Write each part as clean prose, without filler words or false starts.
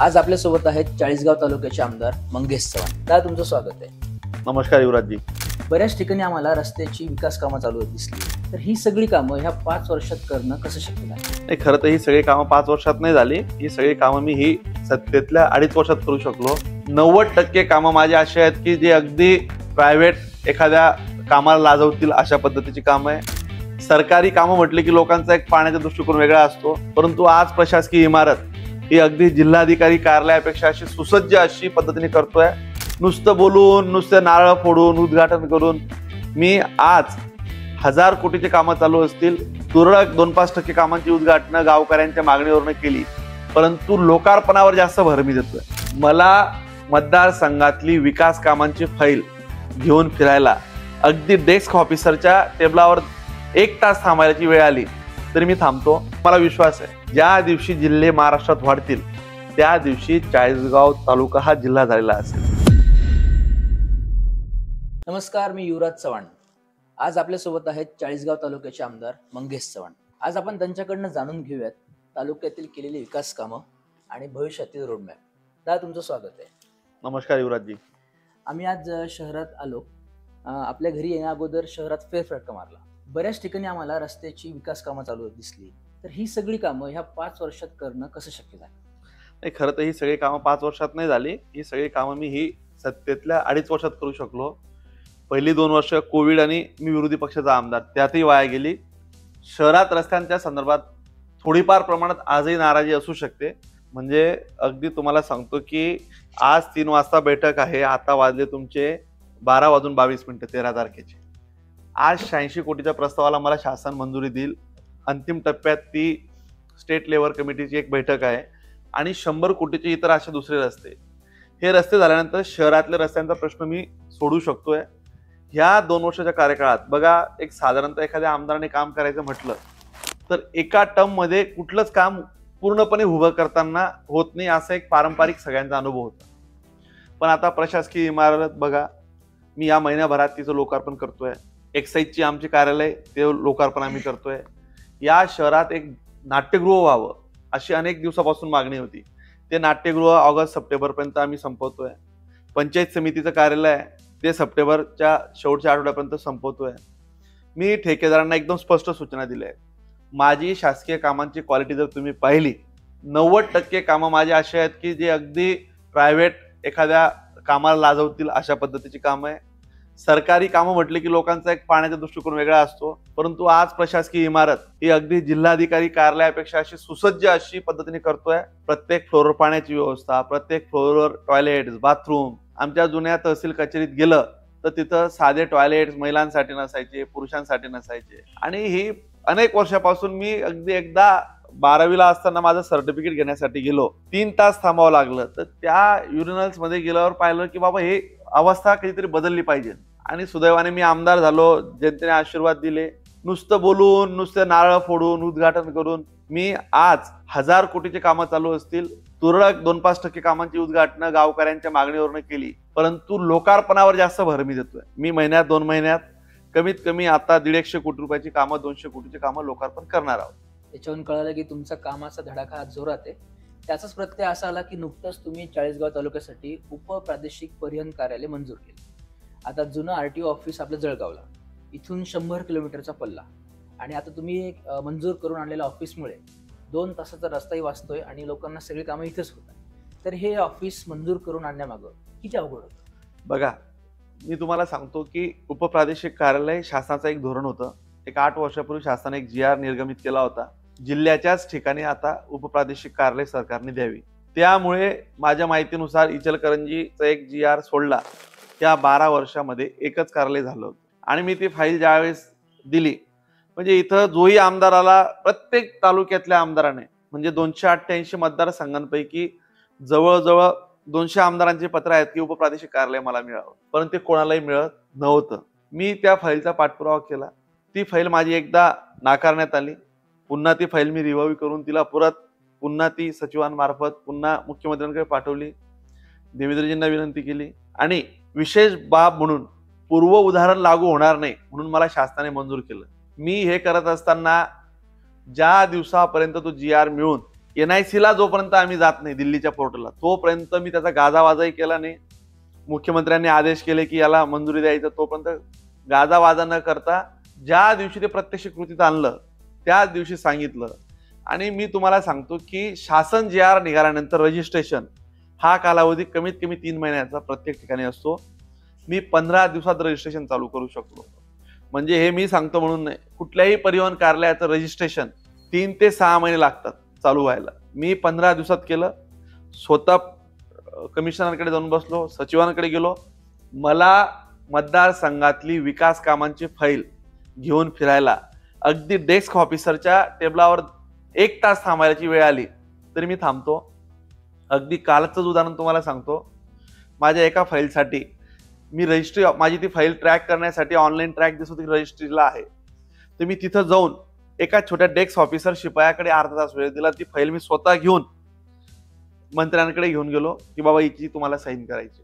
आज आपल्यासोबत आहेत चाळीसगाव तालुक्याचे आमदार मंगेश चव्हाण. दादा, तुमचं स्वागत आहे. नमस्कार युवराजजी. बऱ्याच ठिकाणी आम्हाला रस्त्याची विकास कामं चालू दिसली, तर ही सगळी कामं ह्या 5 वर्षात करणं कसं शक्य आहे? नाही, खरं तर ही सगळी कामं 5 वर्षात नाही झाली. ही सगळी कामं मी ही सत्तेतल्या 2.5 वर्षात करू शकलो. 90% कामं माझी अशी आहेत की जे अगदी प्रायव्हेट एखाद्या कामाला लाजवतील अशा पद्धतीची कामं आहे. सरकारी कामं म्हटले की लोकांचा एक पाहण्याचा दृष्टिकोन वेगळा असतो, परंतु आज प्रशासकीय इमारत ही अगदी जिल्हाधिकारी कार्यालयापेक्षा अशी सुसज्ज अशी पद्धतीने करतोय. नुसतं बोलून, नुसते नारळ फोडून, उद्घाटन करून मी आज 1000 कोटीचे कामं चालू असतील, तुरळक 2-5% कामांची उद्घाटनं गावकऱ्यांच्या मागणीवरून केली, परंतु लोकार्पणावर जास्त भर मी देतोय. मला मतदारसंघातली विकास कामांची फाईल घेऊन फिरायला अगदी डेस्क ऑफिसरच्या टेबलावर 1 तास थांबायची वेळ आली तरी मी थांबतो. मला विश्वास आहे, ज्या दिवशी जिल्हे महाराष्ट्रात वाढतील त्या दिवशी चाळीसगाव तालुका हा जिल्हा झालेला असेल. नमस्कार, मी युवराज चव्हाण. आज आपल्यासोबत आहेत चाळीसगाव तालुक्याचे आमदार मंगेश चव्हाण. आज आपण त्यांच्याकडनं जाणून घेऊयात तालुक्यातील केलेली विकास कामं आणि भविष्यातील रोडमॅप. दादा, तुमचं स्वागत आहे. नमस्कार युवराजजी. आम्ही आज शहरात आलो. आपल्या घरी येण्या अगोदर शहरात फेरफटका मारला. बऱ्याच ठिकाणी आम्हाला रस्त्याची विकास कामं चालू दिसली, तर ही सगळी कामं ह्या 5 वर्षात करणं कसं शक्य आहे? नाही, खरं तर ही सगळी कामं 5 वर्षात नाही झाली. ही सगळी कामं मी ही सत्तेतल्या 2.5 वर्षात करू शकलो. पहिली 2 वर्ष कोविड आणि मी विरोधी पक्षाचा आमदार, त्यातही वाया गेली. शहरात रस्त्यांच्या संदर्भात थोडीफार प्रमाणात आजही नाराजी असू शकते. म्हणजे अगदी तुम्हाला सांगतो की आज 3 वाजता बैठक आहे, आता वाजले तुमचे 12:22 13 तारखेचे. आज 86 कोटीच्या प्रस्तावाला मला शासन मंजुरी देईल. अंतिम टप्प्यात ती स्टेट लेव्हल कमिटीची एक बैठक आहे आणि 100 कोटीचे इतर असे दुसरे रस्ते. हे रस्ते झाल्यानंतर शहरातल्या रस्त्यांचा प्रश्न मी सोडू शकतोय. ह्या 2 वर्षाच्या कार्यकाळात बघा, एक साधारणतः एखाद्या आमदाराने काम करायचं म्हटलं तर एका टर्म मध्ये कुठलंच काम पूर्णपणे उभं करताना होत नाही, असा एक पारंपरिक सगळ्यांचा अनुभव होता. पण आता प्रशासकीय इमारत बघा, मी या महिन्याभरात तिचं लोकार्पण करतोय. एक्साईजची आमचे कार्यालय ते लोकार्पण आम्ही करतोय. या शहरात एक नाट्यगृह व्हावं अशी अनेक दिवसापासून मागणी होती. ते नाट्यगृह ऑगस्ट-सप्टेंबर पर्यंत आम्ही संपवतोय. पंचायत समितीचं कार्यालय ते सप्टेंबरच्या शेवटच्या आठवड्यापर्यंत संपवतोय. मी ठेकेदारांना एकदम स्पष्ट सूचना दिल्या आहेत. माझी शासकीय कामांची क्वालिटी जर तुम्ही पाहिली, 90% कामं माझी अशी आहेत की जे अगदी प्रायव्हेट एखाद्या कामाला लाजवतील अशा पद्धतीची कामं आहे. सरकारी कामं म्हटले की लोकांचा एक पाहण्याचा दृष्टिकोन वेगळा असतो, परंतु आज प्रशासकीय इमारत ही अगदी जिल्हाधिकारी कार्यालयापेक्षा अशी सुसज्ज अशी पद्धतीने करतोय. प्रत्येक फ्लोअरवर पाण्याची व्यवस्था, प्रत्येक फ्लोअरवर टॉयलेट्स, बाथरूम. आमच्या जुन्या तहसील कचेरीत गेलं तर तिथं साधे टॉयलेट्स महिलांसाठी नसायचे, पुरुषांसाठी नसायचे. आणि ही अनेक वर्षापासून मी अगदी एकदा 12वीला असताना माझं सर्टिफिकेट घेण्यासाठी गेलो, 3 तास थांबावं लागलं. तर त्या युरिनल्स मध्ये गेल्यावर पाहिलं की बाबा हे अवस्था कधीतरी बदलली पाहिजे. आणि सुदैवाने मी आमदार झालो, जनतेने आशीर्वाद दिले. नुसतं बोलून, नुसते नारळ फोडून, उद्घाटन करून मी आज 1000 कोटीचे कामं चालू असतील, तुरळक 2-5% कामांची उद्घाटनं गावकऱ्यांच्या मागणीवरून केली, परंतु लोकार्पणावर जास्त भर मी देतोय. मी महिन्यात 2 महिन्यात कमीत कमी आता 150 कोटी रुपयाची कामं, 200 कोटीची कामं लोकार्पण करणार आहोत. त्याच्यावरून कळालं की तुमचा कामाचा धडाका जोरात आहे. त्याचाच प्रत्यय असा आला की नुकतंच तुम्ही चाळीसगाव तालुक्यासाठी उपप्रादेशिक परिवहन कार्यालय मंजूर केले. आता जुनं RTO ऑफिस आपलं जळगावला, इथून 100 किलोमीटरचा पल्ला, आणि आता तुम्ही मंजूर करून आणलेल्या ऑफिसमुळे 2 तासाचा रस्ताही वाचतोय आणि लोकांना सगळी कामं इथेच होतात. तर हे ऑफिस मंजूर करून आणण्यामागं किती अवघड होतं? बघा, मी तुम्हाला सांगतो की उपप्रादेशिक कार्यालय शासनाचं एक धोरण होतं. एक 8 वर्षापूर्वी शासनाने एक GR निर्गमित केला होता. जिल्ह्याच्याच ठिकाणी आता उपप्रादेशिक कार्यालय सरकारने द्यावी. त्यामुळे माझ्या माहितीनुसार इचलकरंजीचा एक GR सोडला, त्या 12 वर्षामध्ये एकच कार्यालय झालं. आणि मी ती फाईल ज्यावेळेस दिली, म्हणजे इथं जोही आमदार आला, प्रत्येक तालुक्यातल्या आमदाराने, म्हणजे 288 मतदारसंघांपैकी जवळजवळ 200 आमदारांचे पत्र आहेत की उपप्रादेशिक कार्यालय मला मिळावं, परंतु ते कोणालाही मिळत नव्हतं. मी त्या फाईलचा पाठपुरावा केला. ती फाईल माझी एकदा नाकारण्यात आली. पुन्हा ती फाईल मी रिव्हाइव करून तिला पुन्हा ती सचिवांमार्फत पुन्हा मुख्यमंत्र्यांकडे पाठवली. देवेंद्रजींना विनंती केली आणि विशेष बाब म्हणून पूर्व उदाहरण लागू होणार नाही म्हणून मला शासनाने मंजूर केलं. मी हे करत असताना ज्या दिवसापर्यंत तो GR मिळून NIC ला जोपर्यंत आम्ही जात नाही दिल्लीच्या पोर्टलला, तोपर्यंत मी त्याचा गाजावाजाही केला नाही. मुख्यमंत्र्यांनी आदेश केले की याला मंजुरी द्यायचं, तोपर्यंत गाजावाजा न करता ज्या दिवशी ते प्रत्यक्ष कृतीत आणलं त्याच दिवशी सांगितलं. आणि मी तुम्हाला सांगतो की शासन JR निघाल्यानंतर रजिस्ट्रेशन हा कालावधी कमीत कमी 3 महिन्याचा प्रत्येक ठिकाणी असतो. मी 15 दिवसात रजिस्ट्रेशन चालू करू शकलो. म्हणजे हे मी सांगतो म्हणून नाही, कुठल्याही परिवहन कार्यालयाचं रजिस्ट्रेशन 3 ते 6 महिने लागतात चालू व्हायला. मी 15 दिवसात केलं. स्वतः कमिशनरकडे जाऊन बसलो, सचिवांकडे गेलो. मला मतदारसंघातली विकास कामांची फाईल घेऊन फिरायला अगदी डेस्क ऑफिसरच्या टेबलावर 1 तास थांबायची वेळ आली तरी मी थांबतो. अगदी कालचंच उदाहरण तुम्हाला सांगतो. माझ्या एका फाईलसाठी मी रजिस्ट्री, माझी ती फाईल ट्रॅक करण्यासाठी ऑनलाईन ट्रॅक दिसत होती, रजिस्ट्रीला आहे. तर मी तिथं जाऊन एका छोट्या डेस्क ऑफिसर शिपायाकडे अर्धा तास वेळ दिला. ती फाईल मी स्वतः घेऊन मंत्र्यांकडे घेऊन गेलो की बाबा हिची तुम्हाला साईन करायची.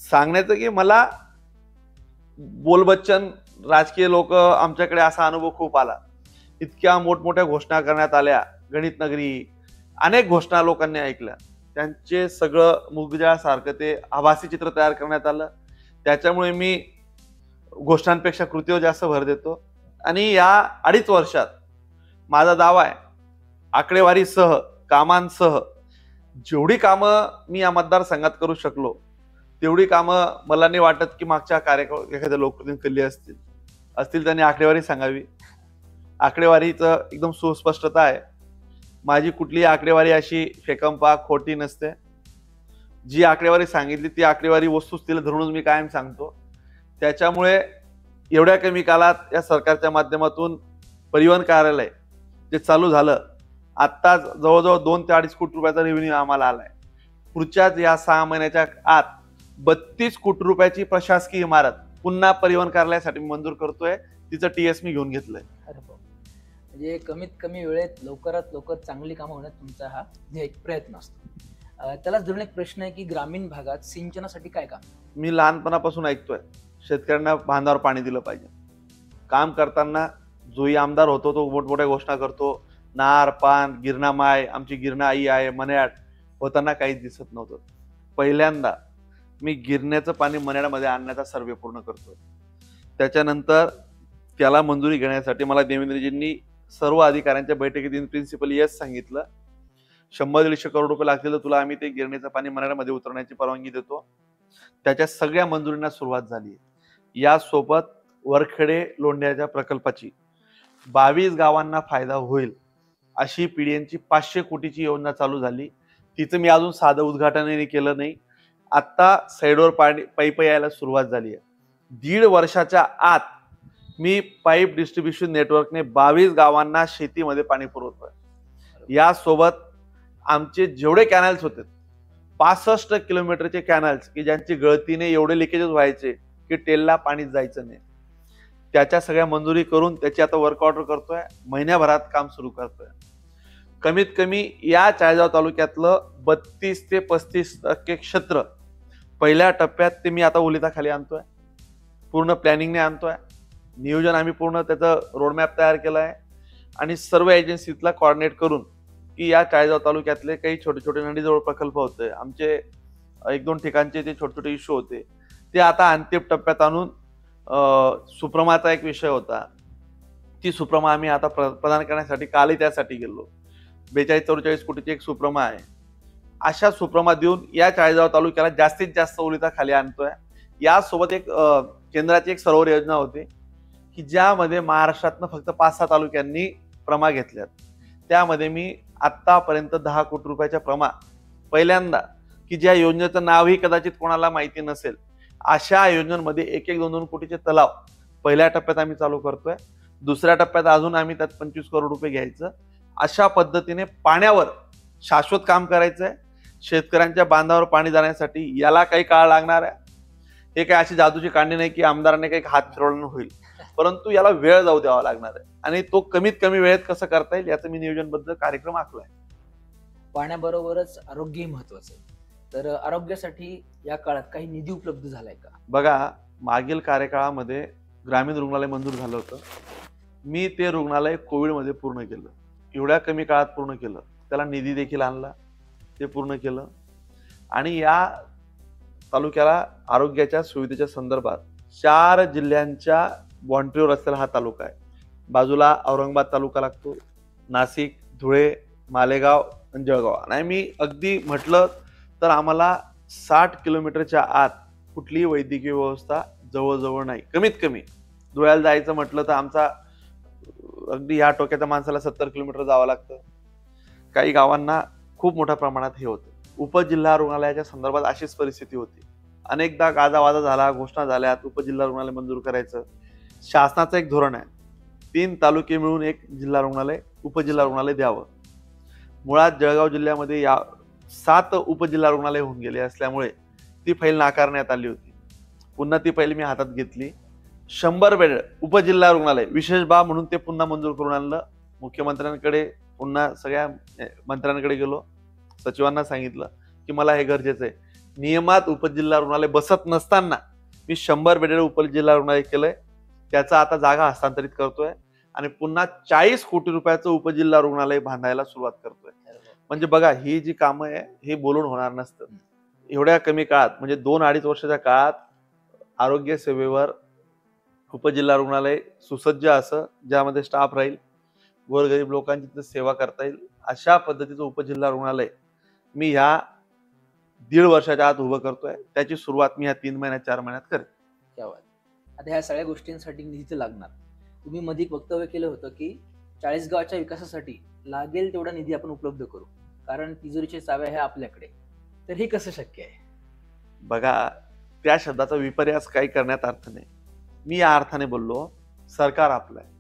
सांगण्याचं की मला बोलबच्चन राजकीय लोक आमच्याकडे असा अनुभव खूप आला. इतक्या मोठमोठ्या घोषणा करण्यात आल्या, गणित नगरी, अनेक घोषणा लोकांनी ऐकल्या. त्यांचे सगळं मुगजासारखं ते आभासी चित्र तयार करण्यात आलं. त्याच्यामुळे मी घोषणांपेक्षा कृतीवर जास्त भर देतो. आणि या 2.5 वर्षात माझा दावा आहे, आकडेवारीसह, कामांसह जेवढी कामं मी या मतदारसंघात करू शकलो तेवढी कामं मला नाही वाटत की मागच्या कार्यकाळ एखाद्या लोकप्रतिनिधी केली असतील त्यांनी आकडेवारी सांगावी. आकडेवारीचं एकदम सुस्पष्टता आहे. माझी कुठलीही आकडेवारी अशी फेकंपा खोटी नसते. जी आकडेवारी सांगितली ती आकडेवारी वस्तुस्थितीला धरूनच मी कायम सांगतो. त्याच्यामुळे एवढ्या कमी काळात या सरकारच्या माध्यमातून परिवहन कार्यालय जे चालू झालं, आत्ता जवळजवळ 2 ते 2.5 कोटी रुपयाचा रेव्हेन्यू आम्हाला आलाय. पुढच्याच या 6 महिन्याच्या आत 32 कोटी रुपयाची प्रशासकीय इमारत पुन्हा परिवहन कार्यालयासाठी मंजूर करतोय. तिचं TS मी घेऊन घेतलंय. म्हणजे कमीत कमी वेळेत लवकरात लवकर चांगली कामं होण्यात तुमचा हा प्रयत्न असतो. त्यालाच धरून एक प्रश्न आहे की ग्रामीण भागात सिंचनासाठी काय काम? मी लहानपणापासून ऐकतोय शेतकऱ्यांना बांधावर पाणी दिलं पाहिजे. काम करताना जोही आमदार होतो तो मोठमोठ्या घोषणा करतो, नार पान गिरणा माय, आमची गिरणा आई आहे, मन्याड, होताना काहीच दिसत नव्हतं. पहिल्यांदा मी गिरण्याचं पाणी मन्याडमध्ये आणण्याचा सर्वे पूर्ण करतोय. त्याच्यानंतर त्याला मंजुरी घेण्यासाठी मला देवेंद्रजींनी सर्व अधिकाऱ्यांच्या बैठकीत इन प्रिन्सिपल येस सांगितलं. 100-150 करोड रुपये लागतील तर तुला आम्ही ते गिरणीचं पाणी मन्याडमध्ये उतरण्याची परवानगी देतो. त्याच्या सगळ्या मंजुरींना सुरुवात झाली. यासोबत वरखेडे लोंढ्याच्या प्रकल्पाची 22 गावांना फायदा होईल अशी PDNची 500 कोटीची योजना चालू झाली. तिचं मी अजून साधं उद्घाटनही केलं नाही. आता साईडवर पाईप यायला सुरुवात झाली आहे. 1.5 वर्षाच्या आत मी पाईप डिस्ट्रीब्युशन नेटवर्कने 22 गावांना शेतीमध्ये पाणी पुरवतोय. यासोबत आमचे जेवढे कॅनल्स होते 65 किलोमीटरचे कॅनल्स की ज्यांची गळतीने एवढे लिकेजेस व्हायचे की टेलला पाणी जायचं नाही, त्याच्या सगळ्या मंजुरी करून त्याची आता वर्क ऑर्डर करतोय. महिन्याभरात काम सुरू करतोय. कमीत कमी या चाळीसगाव तालुक्यातलं 32 ते 35% क्षेत्र पहिल्या टप्प्यात ते मी आता ओलिताखाली आणतोय. पूर्ण प्लॅनिंगने आणतोय. नियोजन आम्ही पूर्ण त्याचं रोडमॅप तयार केलं आहे. आणि सर्व एजन्सीतला कॉर्डिनेट करून की या चाळीसगाव तालुक्यातले काही छोटे छोटे नदीजवळ प्रकल्प होते, आमचे 1-2 ठिकाणचे जे छोटे छोटे इश्यू होते ते आता अंतिम टप्प्यात आणून, सुप्रमाचा एक विषय होता, ती सुप्रमा आम्ही आता प्रदान करण्यासाठी कालही त्यासाठी गेलो. 42-44 कोटीची एक सुप्रमा आहे. अशा सुप्रमा देऊन या चाळीसगाव तालुक्याला जास्तीत जास्त ओलिता खाली आणतोय. यासोबत एक केंद्राची एक सरोवर योजना होती की ज्यामध्ये महाराष्ट्रातनं फक्त 5-6 तालुक्यांनी प्रमा घेतल्यात. त्यामध्ये मी आतापर्यंत 10 कोटी रुपयाच्या प्रमा पहिल्यांदा, की ज्या योजनेचं नावही कदाचित कोणाला माहिती नसेल, अशा योजनांमध्ये 1-2 कोटीचे तलाव पहिल्या टप्प्यात आम्ही चालू करतोय. दुसऱ्या टप्प्यात अजून आम्ही त्यात 25 करोड रुपये घ्यायचं. अशा पद्धतीने पाण्यावर शाश्वत काम करायचंय. शेतकऱ्यांच्या बांधावर पाणी जाण्यासाठी याला काही काळ लागणार आहे. हे काही अशी जादूची कांडी नाही की आमदारांनी काही हात फिरवणं होईल, परंतु याला वेळ जाऊ द्यावा लागणार आहे. आणि तो कमीत कमी वेळेत कसं करता येईल याचं मी नियोजनबद्ध कार्यक्रम आखलाय. पाण्याबरोबरच आरोग्यही महत्वाचं आहे. तर आरोग्यासाठी या काळात काही निधी उपलब्ध झालाय का? बघा, मागील कार्यकाळामध्ये ग्रामीण रुग्णालय मंजूर झालं होतं. मी ते रुग्णालय कोविडमध्ये पूर्ण केलं. एवढ्या कमी काळात पूर्ण केलं. त्याला निधी देखील आणला, ते पूर्ण केलं. आणि या तालुक्याला आरोग्याच्या सुविधेच्या संदर्भात 4 जिल्ह्यांच्या बाउंड्रीवर असलेला हा तालुका आहे. बाजूला औरंगाबाद तालुका लागतो, नाशिक, धुळे, मालेगाव आणि जळगाव. आणि मी अगदी म्हटलं तर आम्हाला 60 किलोमीटरच्या आत कुठलीही वैद्यकीय व्यवस्था जवळजवळ नाही. कमीत कमी धुळ्याला जायचं म्हटलं तर आमचा अगदी ह्या टोक्याच्या माणसाला 70 किलोमीटर जावं लागतं. काही गावांना खूप मोठ्या प्रमाणात हे होतं. उपजिल्हा रुग्णालयाच्या संदर्भात अशीच परिस्थिती होती. अनेकदा गाजावाजा झाला, घोषणा झाल्या, उपजिल्हा रुग्णालय मंजूर करायचं. शासनाचं एक धोरण आहे, 3 तालुके मिळून एक जिल्हा रुग्णालय, उपजिल्हा रुग्णालय द्यावं. मुळात जळगाव जिल्ह्यामध्ये या 7 उपजिल्हा रुग्णालय होऊन गेले असल्यामुळे ती फाईल नाकारण्यात आली होती. पुन्हा ती फाईल मी हातात घेतली. 100 बेड उपजिल्हा रुग्णालय विशेष बाब म्हणून ते पुन्हा मंजूर करून आणलं. मुख्यमंत्र्यांकडे पुन्हा सगळ्या मंत्र्यांकडे गेलो, सचिवांना सांगितलं की मला हे गरजेचं आहे. नियमात उपजिल्हा रुग्णालय बसत नसताना मी 100 बेडेड उपजिल्हा रुग्णालय केलंय. त्याचा आता जागा हस्तांतरित करतोय आणि पुन्हा 40 कोटी रुपयाचं उपजिल्हा रुग्णालय बांधायला सुरुवात करतोय. म्हणजे बघा, ही जी कामं आहे हे बोलून होणार नसतं. एवढ्या कमी काळात म्हणजे 2-2.5 वर्षाच्या काळात आरोग्य सेवेवर उपजिल्हा रुग्णालय सुसज्ज असं, ज्यामध्ये स्टाफ राहील, गोरगरीब लोकांची सेवा करता येईल अशा पद्धतीचं उपजिल्हा रुग्णालय मी ह्या 1.5 वर्षाच्या आत उभं करतोय. त्याची सुरुवात मी ह्या 3 महिन्यात 4 महिन्यात करेन. आता ह्या सगळ्या गोष्टींसाठी निधी तर लागणार. तुम्ही मध्ये वक्तव्य केलं होतं की 40 गावाच्या विकासासाठी लागेल तेवढा निधी आपण उपलब्ध करू, कारण तिजोरीच्या चाव्या ह्या आपल्याकडे. तर हे कसं शक्य आहे? बघा, त्या शब्दाचा विपर्यास काही करण्यात अर्थ नाही. मी या अर्थाने बोललो, सरकार आपलं आहे.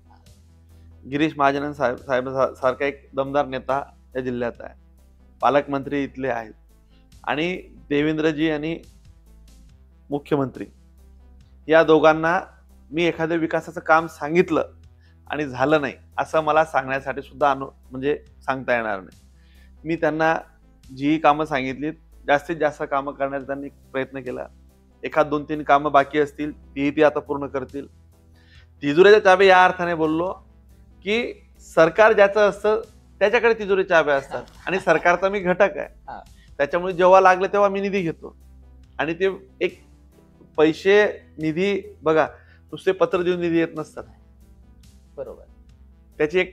गिरीश महाजन साहेब सारखा एक दमदार नेता या जिल्ह्यात आहे. पालकमंत्री इथले आहेत आणि देवेंद्रजी आणि मुख्यमंत्री या दोघांना मी एखाद्या विकासाचं काम सांगितलं आणि झालं नाही असं मला सांगण्यासाठी सुद्धा म्हणजे सांगता येणार नाही. मी त्यांना जी कामं सांगितलीत, जास्तीत जास्त कामं करण्याचा त्यांनी प्रयत्न केला. 1-2-3 कामं बाकी असतील ती आता पूर्ण करतील. तिजोरीच्या चाव्या या अर्थाने बोललो की सरकार ज्याचं असतं त्याच्याकडे तिजोरीच्या चाव्या असतात आणि सरकारचा मी घटक आहे. त्याच्यामुळे जेव्हा लागलं तेव्हा मी निधी घेतो. आणि ते एक पैसे निधी बघा, नुसते पत्र देऊन निधी येत नसतात. बरोबर. त्याची एक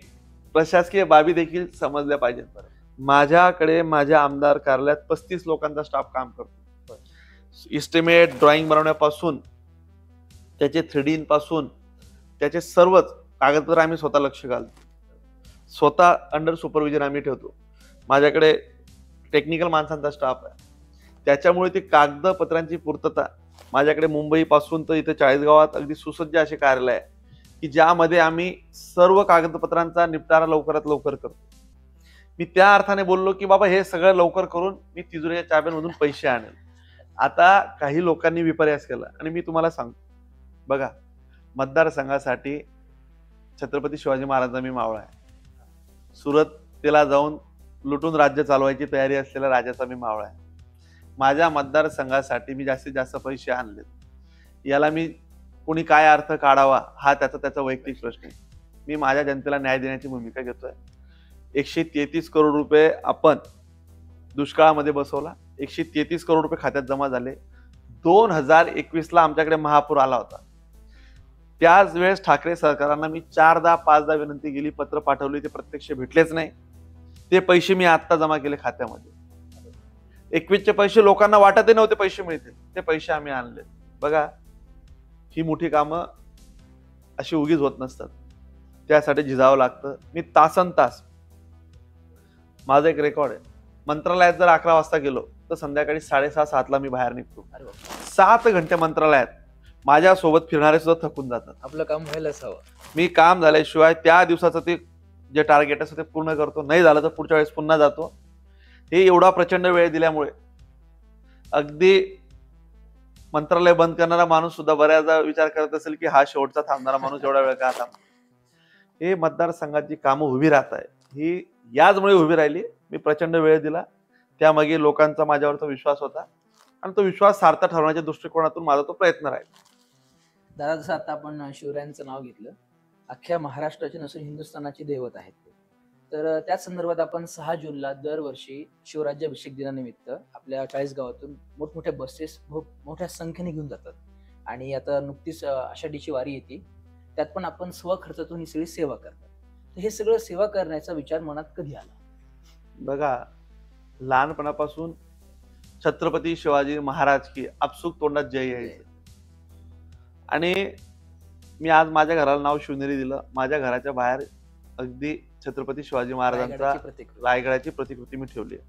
प्रशासकीय बाबी देखील समजल्या पाहिजेत. माझ्याकडे माझ्या आमदार कार्यालयात 35 लोकांचा स्टाफ काम करतो. इस्टिमेट ड्रॉइंग बनवण्यापासून त्याचे 3D पासून त्याचे सर्वच कागदपत्र आम्ही स्वतः लक्ष घालतो. स्वतः अंडर सुपरविजन आम्ही ठेवतो. माझ्याकडे टेक्निकल माणसांचा स्टाफ आहे. त्याच्यामुळे ती कागदपत्रांची पूर्तता माझ्याकडे मुंबई पासून तर इथे 40 गावात अगदी सुसज्ज असे कार्यालय आहे की ज्यामध्ये आम्ही सर्व कागदपत्रांचा निपटारा लवकरात लवकर करतो. मी त्या अर्थाने बोललो की बाबा हे सगळं लवकर करून मी तिजोरीच्या चाव्यांमधून पैसे आणेल. आता काही लोकांनी विपर्यास केला आणि मी तुम्हाला सांगतो, बघा, मतदारसंघासाठी छत्रपती शिवाजी महाराजांचा मी मावळा आहे. सुरतेला जाऊन लुटून राज्य चालवायची तयारी असलेल्या राजाचा मी मावळा आहे. माझ्या मतदारसंघासाठी मी जास्तीत जास्त पैसे आणलेत. याला मी कोणी काय अर्थ काढावा हा त्याचा वैयक्तिक प्रश्न आहे. मी माझ्या जनतेला न्याय देण्याची भूमिका घेतोय. 133 करोड रुपये आपण दुष्काळामध्ये बसवला. 133 करोड रुपये खात्यात जमा झाले. 2021ला आमच्याकडे महापूर आला होता. त्याच वेळेस ठाकरे सरकारांना मी 4दा-5दा विनंती केली, पत्र पाठवली, ते प्रत्यक्ष भेटलेच नाही. ते पैसे मी आता जमा केले खात्यामध्ये. 21चे पैसे लोकांना वाटतही नव्हते पैसे मिळतील, ते पैसे आम्ही आणले. बघा, ही मोठी कामं अशी उगीच होत नसतात. त्यासाठी झिजावं लागतं. मी तासनतास, माझं एक रेकॉर्ड आहे, मंत्रालयात जर 11 वाजता गेलो तर संध्याकाळी 6:30-7ला मी बाहेर निघतो. 7 घंटे मंत्रालयात माझ्यासोबत फिरणारे सुद्धा थकून जातात. आपलं काम व्हायलाच हवं. मी काम झाल्याशिवाय त्या दिवसाचं ते जे टार्गेट असतं ते पूर्ण करतो. नाही झालं तर पुढच्या वेळेस पुन्हा जातो. हे एवढा प्रचंड वेळ दिल्यामुळे अगदी मंत्रालय बंद करणारा माणूस सुद्धा बऱ्याचदा विचार करत असेल की हा शेवटचा थांबणारा माणूस एवढा वेळ का थांबतो. हे मतदारसंघात जी कामं उभी राहत आहे ही याचमुळे उभी राहिली. मी प्रचंड वेळ दिला. त्यामागे लोकांचा माझ्यावरचा विश्वास होता आणि तो विश्वास सार्थ ठरवण्याच्या दृष्टिकोनातून माझा तो प्रयत्न राहील. दादा, जसं आता आपण शिवरायांचं नाव घेतलं, अख्ख्या महाराष्ट्राचे नसून हिंदुस्थानाचे दैवत आहेत ते. तर त्याच संदर्भात आपण 6 जूनला दरवर्षी शिवराज्याभिषेक दिनानिमित्त आपल्या चाळीसगावातून मोठमोठ्या बसेस मोठ्या संख्येने घेऊन जातात. आणि आता नुकतीच आषाढीची वारी येते, त्यात पण आपण स्वखर्चातून ही सगळी सेवा करतात. तर हे सगळं सेवा करण्याचा विचार मनात कधी आला? बघा, लहानपणापासून छत्रपती शिवाजी महाराज की आपसूक तोंडात जय यायचं. आणि मी आज माझ्या घराला नाव शिवनेरी दिलं. माझ्या घराच्या बाहेर अगदी छत्रपती शिवाजी महाराजांचा रायगडाची प्रतिकृती. रायगडाची प्रतिकृती मी ठेवली आहे.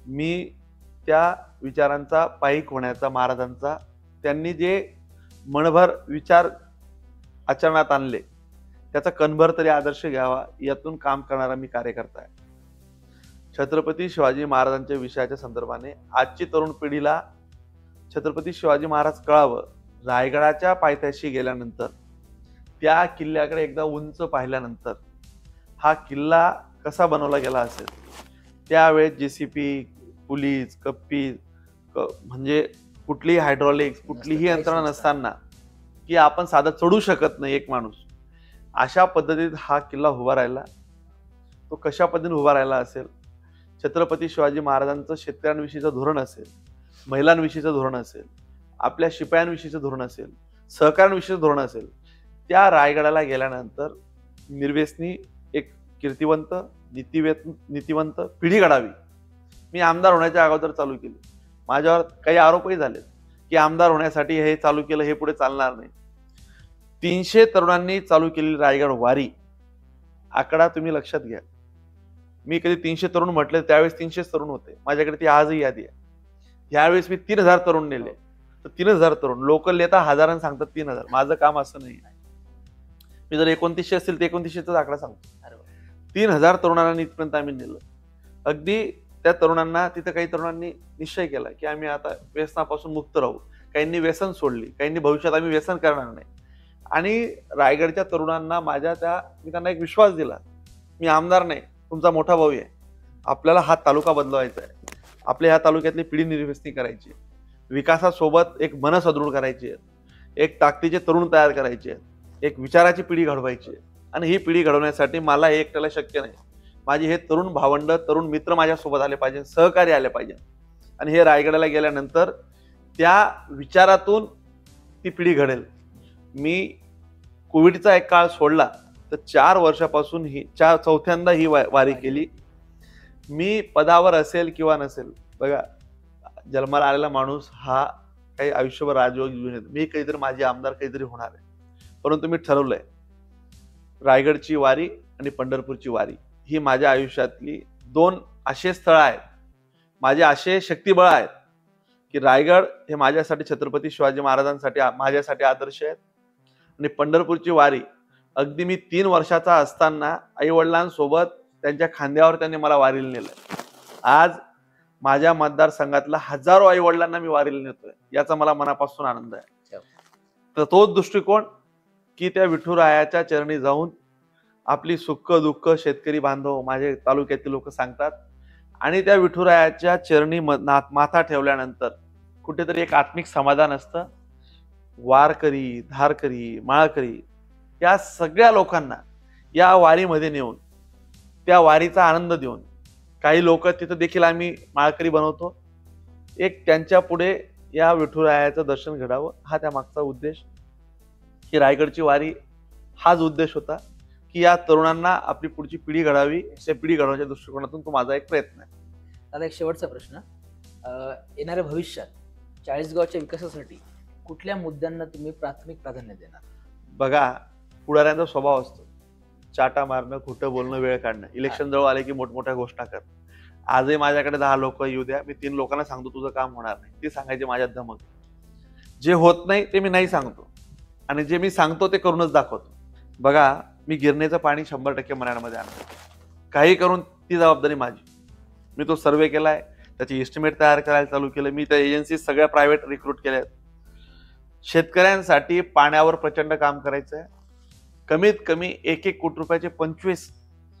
मी त्या विचारांचा पाईक होण्याचा, महाराजांचा त्यांनी जे मनभर विचार आचरणात आणले त्याचा कणभर तरी आदर्श घ्यावा, यातून काम करणारा मी कार्यकर्ता आहे. छत्रपती शिवाजी महाराजांच्या विषयाच्या संदर्भाने आजची तरुण पिढीला छत्रपती शिवाजी महाराज कळावं. रायगडाच्या पायथ्याशी गेल्यानंतर, त्या किल्ल्याकडे एकदा उंच पाहिल्यानंतर हा किल्ला कसा बनवला गेला असेल, त्यावेळेस JCP, पोलीस, कप्पी म्हणजे कुठलीही हायड्रॉलिक्स, कुठलीही यंत्रणा नसताना, की आपण साधा चढू शकत नाही एक माणूस, अशा पद्धतीत हा किल्ला उभा राहिला. तो कशा पद्धतीने उभा राहिला असेल, छत्रपती शिवाजी महाराजांचं शेतकऱ्यांविषयीचं धोरण असेल, महिलांविषयीचं धोरण असेल, आपल्या शिपायांविषयीचं धोरण असेल, सहकाऱ्यांविषयीचं धोरण असेल, त्या रायगडाला गेल्यानंतर निर्व्यसनी एक कीर्तिवंत, नीतिवंत पिढी घडावी. मी आमदार होण्याच्या अगोदर चालू केली. माझ्यावर काही आरोपही झाले की आमदार होण्यासाठी हे चालू केलं, हे पुढे चालणार नाही. 300 तरुणांनी चालू केलेली रायगड वारी, आकडा तुम्ही लक्षात घ्या. मी कधी 300 तरुण म्हटले त्यावेळेस 300 तरुण होते. माझ्याकडे ती आजही यादी आहे. यावेळेस मी 3000 तरुण नेले. तर 3000 तरुण, लोकल नेता हजारांनी सांगतात 3000. माझं काम असं नाही. मी जर 2900 असतील तर 2900चा आकडा सांगतो. 3000 तरुणांना इथपर्यंत आम्ही नेलं. अगदी त्या तरुणांना, तिथं काही तरुणांनी निश्चय केला की आम्ही आता व्यसनापासून मुक्त राहू. काहींनी व्यसन सोडली, काहींनी भविष्यात आम्ही व्यसन करणार नाही. आणि रायगडच्या तरुणांना मी त्यांना एक विश्वास दिला. मी आमदार नाही, तुमचा मोठा भाऊ आहे. आपल्याला हा तालुका बदलवायचा आहे. आपल्या ह्या तालुक्यातली पिढी निर्व्यसनी करायची, विकासासोबत एक मन सदृढ करायची आहे, एक ताकदीचे तरुण तयार करायचे आहेत, एक विचाराची पिढी घडवायची आहे. आणि ही पिढी घडवण्यासाठी मला एकट्याला शक्य नाही. माझे हे तरुण भावंड, तरुण मित्र माझ्यासोबत आले पाहिजे, सहकारी आले पाहिजे. आणि हे रायगडाला गेल्यानंतर त्या विचारातून ती पिढी घडेल. मी कोविडचा एक काळ सोडला तर 4 वर्षापासून चौथ्यांदा ही वारी केली. मी पदावर असेल किंवा नसेल, बघा, जन्माला आलेला माणूस हा काही आयुष्यभर राजयोग घेऊन येतो. मी कधीतरी माझी आमदार कधीतरी होणार आहे. परंतु मी ठरवलंय, रायगडची वारी आणि पंढरपूरची वारी ही माझ्या आयुष्यातली 2 असे स्थळ आहेत, माझे असे शक्तिबळ आहेत की रायगड हे माझ्यासाठी, छत्रपती शिवाजी महाराजांसाठी, माझ्यासाठी आदर्श आहेत. आणि पंढरपूरची वारी अगदी मी 3 वर्षाचा असताना आई वडिलांसोबत त्यांच्या खांद्यावर त्यांनी मला वारीला नेलं. आज माझ्या मतदारसंघातल्या हजारो आई वडिलांना मी वारीला नेतोय, याचा मला मनापासून आनंद आहे. तर तोच दृष्टिकोन की त्या विठुरायाच्या चरणी जाऊन आपली सुख दुःख शेतकरी बांधव, माझे तालुक्यातील लोक सांगतात. आणि त्या विठुरायाच्या चरणी माथा ठेवल्यानंतर कुठेतरी एक आत्मिक समाधान असतं. वारकरी, धारकरी, माळकरी या सगळ्या लोकांना या वारीमध्ये नेऊन त्या वारीचा आनंद देऊन, काही लोक तिथं देखील आम्ही माळकरी बनवतो, एक त्यांच्या पुढे या विठुरायाचं दर्शन घडावं, हा त्या मागचा उद्देश. ही रायगडची वारी हाच उद्देश होता की या तरुणांना आपली पुढची पिढी घडावी. त्या पिढी घडवण्याच्या दृष्टिकोनातून तो माझा एक प्रयत्न आहे. आता एक शेवटचा प्रश्न, येणाऱ्या भविष्यात चाळीसगावच्या विकासासाठी कुठल्या मुद्द्यांना तुम्ही प्राथमिक प्राधान्य देणार? बघा, पुढाऱ्यांचा स्वभाव असतो चाटा मारणं, खोटं बोलणं, वेळ काढणं. इलेक्शन जवळ आले की मोठमोठ्या घोषणा कर. आजही माझ्याकडे 10 लोक येऊ द्या, मी 3 लोकांना सांगतो तुझं काम होणार नाही. ते सांगायचे माझ्यात धमक. जे होत नाही ते मी नाही सांगतो, आणि जे मी सांगतो ते करूनच दाखवतो. बघा, मी गिरणीचं पाणी 100% मराठमध्ये आणतो. काही करून ती जबाबदारी माझी. मी तो सर्वे केलाय, त्याची एस्टिमेट तयार करायला चालू केलं. मी त्या एजन्सी सगळ्या प्रायव्हेट रिक्रूट केल्या आहेत. शेतकऱ्यांसाठी पाण्यावर प्रचंड काम करायचं आहे. कमीत कमी 1-1 कोटी रुपयाचे 25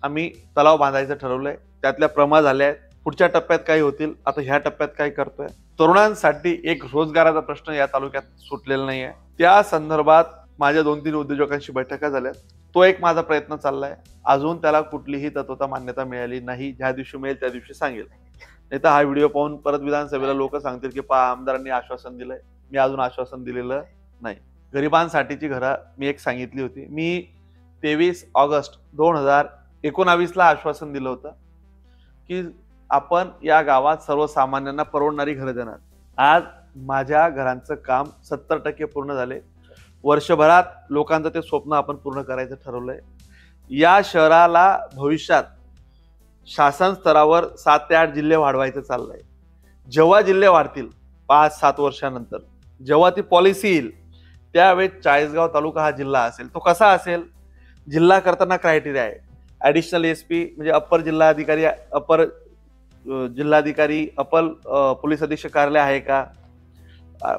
आम्ही तलाव बांधायचं ठरवलंय. त्यातल्या प्रमा झाल्या आहेत. पुढच्या टप्प्यात काही होतील. आता ह्या टप्प्यात काय करतोय. तरुणांसाठी एक रोजगाराचा प्रश्न या तालुक्यात सुटलेला नाहीये. त्या संदर्भात माझ्या 2-3 उद्योजकांशी बैठका झाल्या. तो एक माझा प्रयत्न चाललाय. अजून त्याला कुठलीही तत्वता मान्यता मिळाली नाही. ज्या दिवशी मिळेल त्या दिवशी सांगेल. नाही तर हा व्हिडिओ पाहून परत विधानसभेला लोक सांगतील की पहा आमदारांनी आश्वासन दिलंय, मी अजून आश्वासन दिलेलं नाही. गरिबांसाठीची घरं मी एक सांगितली होती. मी 23 ऑगस्ट 2019 आश्वासन दिलं होतं की आपण या गावात सर्वसामान्यांना परवडणारी घरं देणार. आज माझ्या घरांचं काम 70% पूर्ण झाले. वर्षभरात लोकांचं ते स्वप्न आपण पूर्ण करायचं ठरवलंय. या शहराला भविष्यात शासन स्तरावर 7 ते 8 जिल्हे वाढवायचं चाललंय. जेव्हा जिल्हे वाढतील 5-7 वर्षानंतर, जेव्हा ती पॉलिसी येईल त्यावेळेस चाळीसगाव तालुका हा जिल्हा असेल. तो कसा असेल? जिल्हा करताना क्रायटेरिया आहे. ॲडिशनल एसपी म्हणजे अप्पर जिल्हाधिकारी, अप्पर जिल्हाधिकारी, अप्पर पोलीस अधीक्षक कार्यालय आहे का,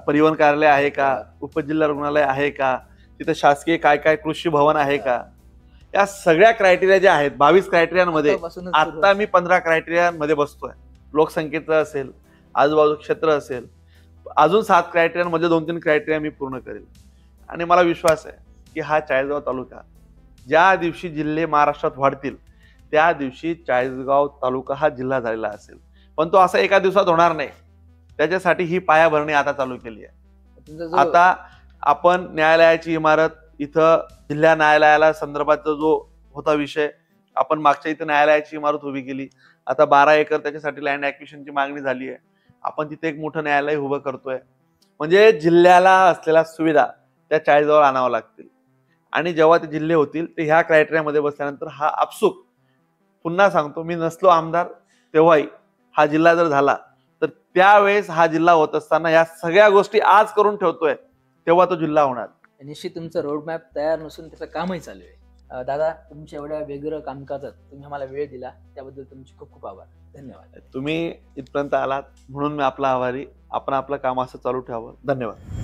परिवहन कार्यालय आहे का, उपजिल्हा रुग्णालय आहे का, तिथे शासकीय काय काय कृषी भवन आहे का, या सगळ्या क्रायटेरिया ज्या आहेत 22 क्रायटेरियांमध्ये आता मी 15 क्रायटेरियांमध्ये बसतोय. लोकसंख्येचं असेल, आजूबाजू क्षेत्र असेल, अजून 7 क्रायटेरियांमध्ये 2-3 क्रायटेरिया मी पूर्ण करेल. आणि मला विश्वास आहे की हा चाळीसगाव तालुका ज्या दिवशी जिल्हे महाराष्ट्रात वाढतील त्या दिवशी चाळीसगाव तालुका हा जिल्हा झालेला असेल. पण तो असा एका दिवसात होणार नाही. त्याच्यासाठी ही पायाभरणी आता चालू केली आहे. आता आपण न्यायालयाची इमारत इथं जिल्हा न्यायालयाला संदर्भाचा जो होता विषय, आपण मागच्या इथं न्यायालयाची इमारत उभी केली. आता 12 एकर त्याच्यासाठी लँड ॲक्विजिशनची मागणी झाली आहे. आपण तिथे एक मोठं न्यायालय उभं करतोय. म्हणजे जिल्ह्याला असलेल्या सुविधा त्या चाळीसगावला आणाव्या लागतील. आणि जेव्हा ते जिल्हे होतील ते ह्या क्रायटेरियामध्ये बसल्यानंतर हा आपसूक, पुन्हा सांगतो, मी नसलो आमदार तेव्हाही हा जिल्हा जर झाला तर त्यावेळेस हा जिल्हा होत असताना या सगळ्या गोष्टी आज करून ठेवतोय तेव्हा तो जिल्हा होणार. निश्चित तुमचं रोडमॅप तयार नसून त्याचं कामही चालू आहे. दादा, तुमच्या एवढ्या वेगळं कामकाजात तुम्ही आम्हाला वेळ दिला त्याबद्दल तुमचे खूप खूप आभार. धन्यवाद. तुम्ही इथपर्यंत आलात म्हणून मी आपला आभारी. आपण आपलं काम असं चालू ठेवावं. धन्यवाद.